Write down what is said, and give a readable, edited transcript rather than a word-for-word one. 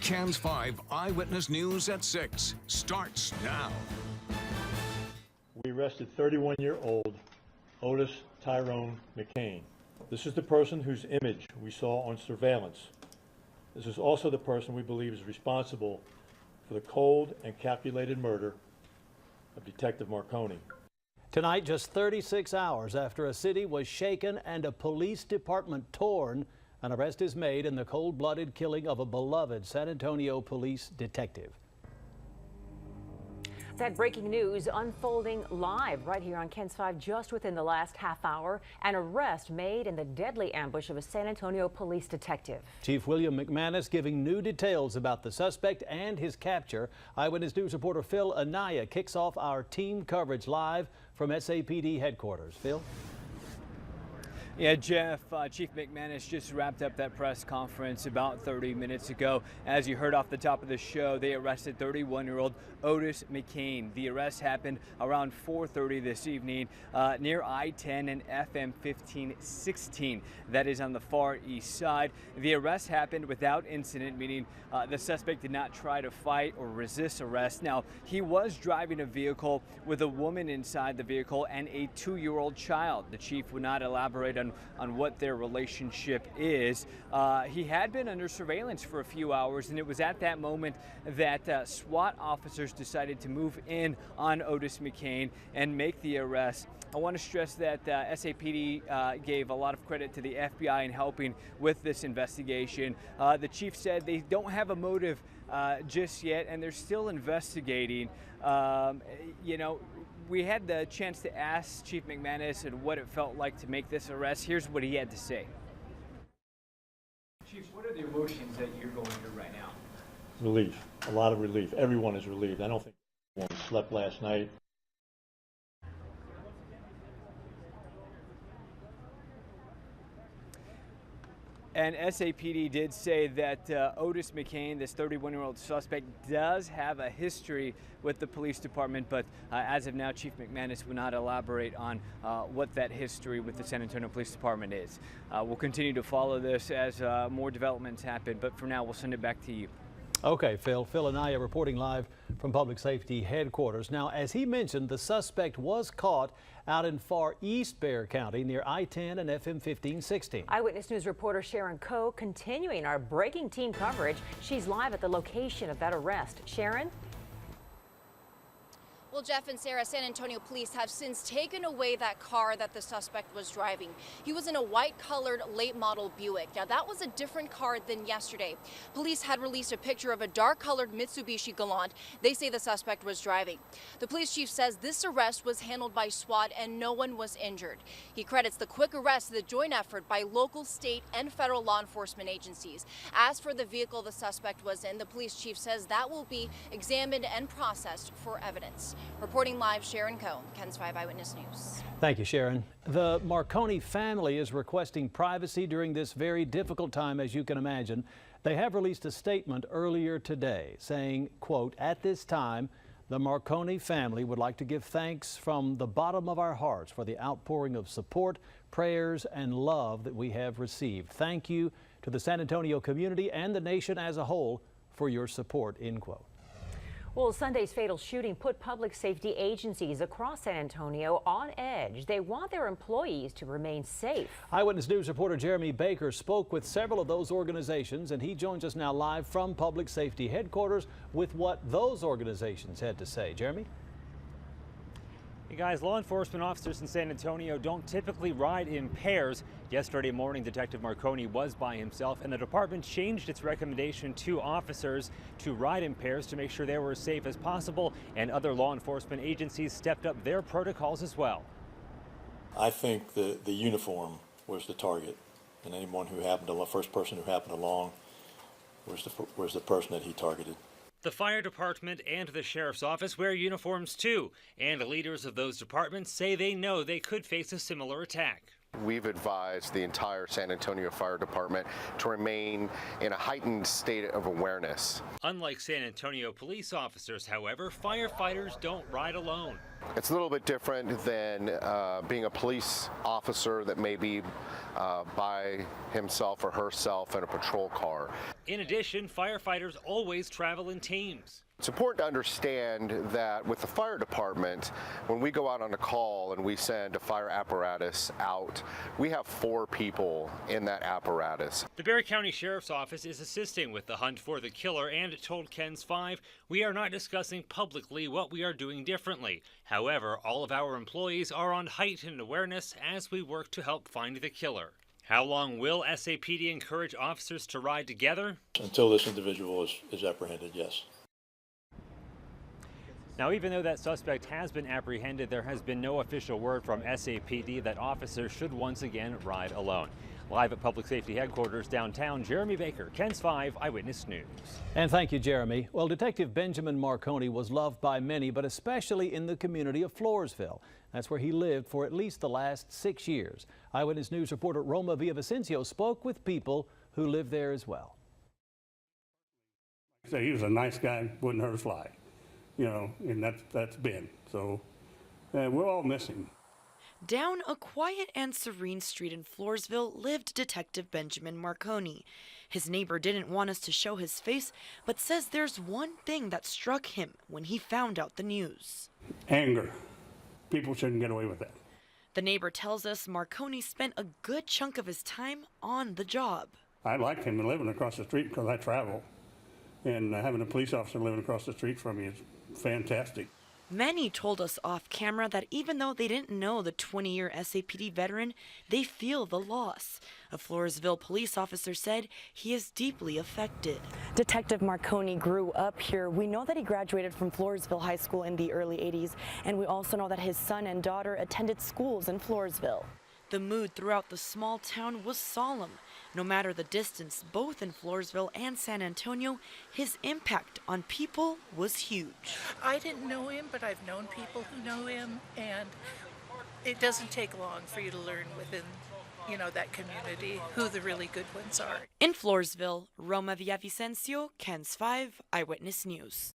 Cans 5 Eyewitness News at 6 starts now. We arrested 31-year-old Otis Tyrone McCain. This is the person whose image we saw on surveillance. This is also the person we believe is responsible for the cold and calculated murder of Detective Marconi. Tonight, just 36 hours after a city was shaken and a police department torn, an arrest is made in the cold-blooded killing of a beloved San Antonio police detective. That breaking news unfolding live right here on Ken's 5 just within the last half hour. An arrest made in the deadly ambush of a San Antonio police detective. Chief William McManus giving new details about the suspect and his capture. Eyewitness News reporter Phil Anaya kicks off our team coverage live from SAPD headquarters. Phil? Yeah, Jeff, Chief McManus just wrapped up that press conference about 30 minutes ago. As you heard off the top of the show, they arrested 31-year-old Otis McCain. The arrest happened around 4:30 this evening near I-10 and FM 1516. That is on the far east side. The arrest happened without incident, meaning the suspect did not try to fight or resist arrest. Now, he was driving a vehicle with a woman inside the vehicle and a 2-year-old child. The chief would not elaborate on what their relationship is. He had been under surveillance for a few hours, and it was at that moment that SWAT officers decided to move in on Otis McCain and make the arrest. I want to stress that SAPD gave a lot of credit to the FBI in helping with this investigation. The chief said they don't have a motive just yet, and they're still investigating. You know, we had the chance to ask Chief McManus and what it felt like to make this arrest. Here's what he had to say. Chief, what are the emotions that you're going through right now? Relief, a lot of relief. Everyone is relieved. I don't think anyone slept last night. And SAPD did say that Otis McCain, this 31-year-old suspect, does have a history with the police department, but as of now, Chief McManus will not elaborate on what that history with the San Antonio Police Department is. We'll continue to follow this as more developments happen, but for now, we'll send it back to you. Okay, Phil. Phil Anaya reporting live from Public Safety Headquarters. Now, as he mentioned, the suspect was caught out in far east Bexar County near I-10 and FM 1516. Eyewitness News reporter Sharon Coe continuing our breaking team coverage. She's live at the location of that arrest. Sharon? Well, Jeff and Sarah, San Antonio police have since taken away that car that the suspect was driving. He was in a white-colored late-model Buick. Now, that was a different car than yesterday. Police had released a picture of a dark-colored Mitsubishi Galant they say the suspect was driving. The police chief says this arrest was handled by SWAT and no one was injured. He credits the quick arrest to the joint effort by local, state, and federal law enforcement agencies. As for the vehicle the suspect was in, the police chief says that will be examined and processed for evidence. Reporting live, Sharon Coe, Ken's 5 Eyewitness News. Thank you, Sharon. The Marconi family is requesting privacy during this very difficult time, as you can imagine. They have released a statement earlier today saying, quote, "At this time, the Marconi family would like to give thanks from the bottom of our hearts for the outpouring of support, prayers, and love that we have received. Thank you to the San Antonio community and the nation as a whole for your support," end quote. Well, Sunday's fatal shooting put public safety agencies across San Antonio on edge. They want their employees to remain safe. Eyewitness News reporter Jeremy Baker spoke with several of those organizations, and he joins us now live from Public Safety Headquarters with what those organizations had to say. Jeremy? Hey guys, law enforcement officers in San Antonio don't typically ride in pairs. Yesterday morning, Detective Marconi was by himself, and the department changed its recommendation to officers to ride in pairs to make sure they were as safe as possible, and other law enforcement agencies stepped up their protocols as well. I think the uniform was the target, and anyone who happened to, the first person who happened along was the person that he targeted. The fire department and the sheriff's office wear uniforms too, and the leaders of those departments say they know they could face a similar attack. We've advised the entire San Antonio Fire Department to remain in a heightened state of awareness. Unlike San Antonio police officers, however, firefighters don't ride alone. It's a little bit different than being a police officer that may be by himself or herself in a patrol car. In addition, firefighters always travel in teams. It's important to understand that with the fire department, when we go out on a call and we send a fire apparatus out, we have 4 people in that apparatus. The Barry County Sheriff's Office is assisting with the hunt for the killer and told KENS 5, "We are not discussing publicly what we are doing differently. However, all of our employees are on heightened awareness as we work to help find the killer." How long will SAPD encourage officers to ride together? Until this individual is apprehended, yes. Now, even though that suspect has been apprehended, there has been no official word from SAPD that officers should once again ride alone. Live at Public Safety Headquarters downtown, Jeremy Baker, KENS 5 Eyewitness News. And thank you, Jeremy. Well, Detective Benjamin Marconi was loved by many, but especially in the community of Floresville. That's where he lived for at least the last 6 years. Eyewitness News reporter Roma Villavicencio spoke with people who live there as well. So he was a nice guy, wouldn't hurt a fly. You know, and that's Ben. So we'll all miss him. Down a quiet and serene street in Floresville lived Detective Benjamin Marconi. His neighbor didn't want us to show his face, but says there's one thing that struck him when he found out the news. Anger. People shouldn't get away with that. The neighbor tells us Marconi spent a good chunk of his time on the job. I like him living across the street because I travel. And having a police officer living across the street from me is fantastic. Many told us off camera that even though they didn't know the 20-year SAPD veteran, they feel the loss. A Floresville police officer said he is deeply affected. Detective Marconi grew up here. We know that he graduated from Floresville High School in the early 80s, and we also know that his son and daughter attended schools in Floresville. The mood throughout the small town was solemn. No matter the distance, both in Floresville and San Antonio, his impact on people was huge. I didn't know him, but I've known people who know him, and it doesn't take long for you to learn within, that community who the really good ones are. In Floresville, Roma Villavicencio, KENS 5 Eyewitness News.